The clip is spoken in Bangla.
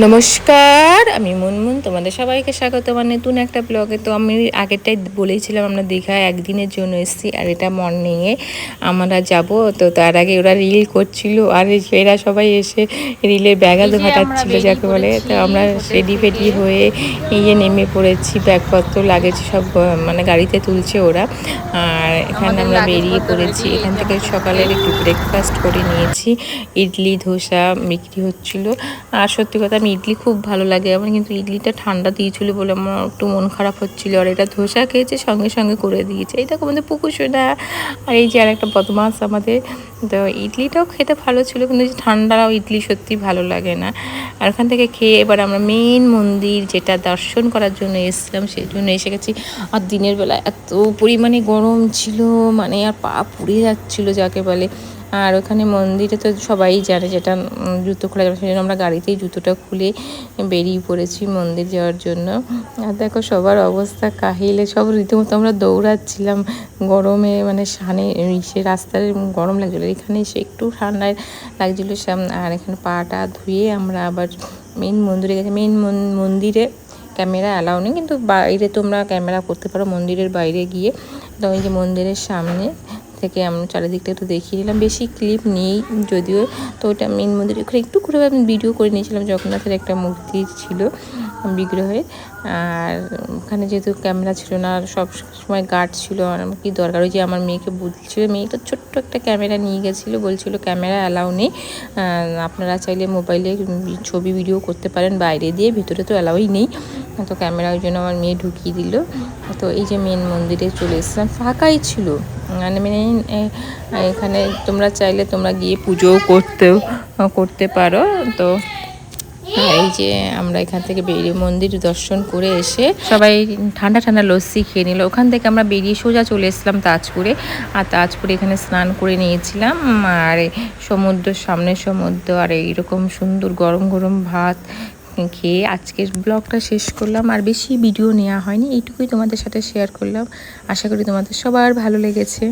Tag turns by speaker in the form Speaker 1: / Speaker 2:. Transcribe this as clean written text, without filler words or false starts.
Speaker 1: নমস্কার, আমি মুনমুন। তোমাদের সবাইকে স্বাগত আমার নতুন একটা ব্লগে। তো আমি আগেরটাই বলেইছিলাম আমরা দীঘায় একদিনের জন্য এসেছি, আর এটা মর্নিংয়ে আমরা যাব। তো তার আগে ওরা রিল করছিল, আর এরা সবাই এসে রিলের ব্যাঘাত ঘটাচ্ছিল যাকে বলে। তো আমরা রেডি ফেডি হয়ে নেমে পড়েছি, ব্যাগপত্র লাগেছে সব মানে গাড়িতে তুলছে ওরা। আর এখানে আমরা বেরিয়ে পড়েছি। এখান থেকে সকালের একটু ব্রেকফাস্ট করে নিয়েছি। ইডলি ধোসা বিক্রি হচ্ছিল। আর সত্যি কথা, আমি ইডলি খুব ভালো লাগে আমার, কিন্তু ইডলিটা ঠান্ডা দিয়েছিল বলে আমার একটু মন খারাপ হচ্ছিল। আর এটা ধোসা খেয়েছে, সঙ্গে সঙ্গে করে দিয়েছে। এই দেখো আমাদের পুকুর সোনা, আর এই যে আর একটা বদমাস আমাদের। তো ইডলিটাও খেতে ভালো ছিল, কিন্তু ঠান্ডাও ইডলি সত্যি ভালো লাগে না। আর ওখান থেকে খেয়ে এবার আমরা মেন মন্দির যেটা দর্শন করার জন্য এসেছিলাম সেই জন্য এসে গেছি। আর দিনের বেলা এত পরিমাণে গরম ছিল, মানে আর পা পুড়ে যাচ্ছিলো যাকে বলে। আর ওখানে মন্দিরে তো সবাই জানে যেটা জুতো খোলা যাবে, সেই জন্য আমরা গাড়িতেই জুতোটা খুলে বেরিয়ে পড়েছি মন্দির যাওয়ার জন্য। আর দেখো সবার অবস্থা কাহিলে, সব রীতিমতো আমরা দৌড়াচ্ছিলাম গরমে, মানে সানে সে রাস্তায় গরম লাগছিলো, এখানে এসে একটু ঠান্ডায় লাগছিলো। আর এখানে পাটা ধুয়ে আমরা আবার মেন মন্দিরে গেছি। মেন মন্দিরে ক্যামেরা অ্যালাউ নেই, কিন্তু বাইরে তোমরা ক্যামেরা করতে পারো মন্দিরের বাইরে গিয়ে। তো এই যে মন্দিরের সামনে থেকে আমরা চারিদিকটা একটু দেখিয়ে নিলাম, বেশি ক্লিপ নেই যদিও। তো ওটা মেন মন্দিরে ওখানে একটু করে আমি ভিডিও করে নিয়েছিলাম, জগন্নাথের একটা মূর্তি ছিল বিগ্রহে। আর ওখানে যেহেতু ক্যামেরা ছিল না, সব সময় গার্ড ছিল, আর আমার কী দরকার। ওই যে আমার মেয়েকে বলছিল, মেয়েটা ছোট্ট একটা ক্যামেরা নিয়ে গেছিলো, বলছিল ক্যামেরা অ্যালাউ নেই, আপনারা চাইলে মোবাইলে ছবি ভিডিও করতে পারেন বাইরে দিয়ে, ভিতরে তো অ্যালাউই নেই। তো ক্যামেরা ওই জন্য আমার মেয়ে ঢুকিয়ে দিল। তো এই যে মেন মন্দিরে চলে এসেছিলাম, ফাঁকাই ছিল, মানে এখানে তোমরা চাইলে তোমরা গিয়ে পুজোও করতে পারো। তো এই যে আমরা এখান থেকে বেরিয়ে মন্দির দর্শন করে এসে সবাই ঠান্ডা ঠান্ডা লস্যি খেয়ে নিল। ওখান থেকে আমরা বেরিয়ে সোজা চলে এসেছিলাম তাজপুরে। আর তাজপুরে এখানে স্নান করে নিয়েছিলাম, আর সমুদ্রের সামনে সমুদ্র, আর এইরকম সুন্দর গরম গরম ভাত খেয়ে আজকের ব্লগটা শেষ করলাম। আর বেশি ভিডিও নেওয়া হয়নি, এইটুকুই তোমাদের সাথে শেয়ার করলাম। আশা করি তোমাদের সবার ভালো লেগেছে।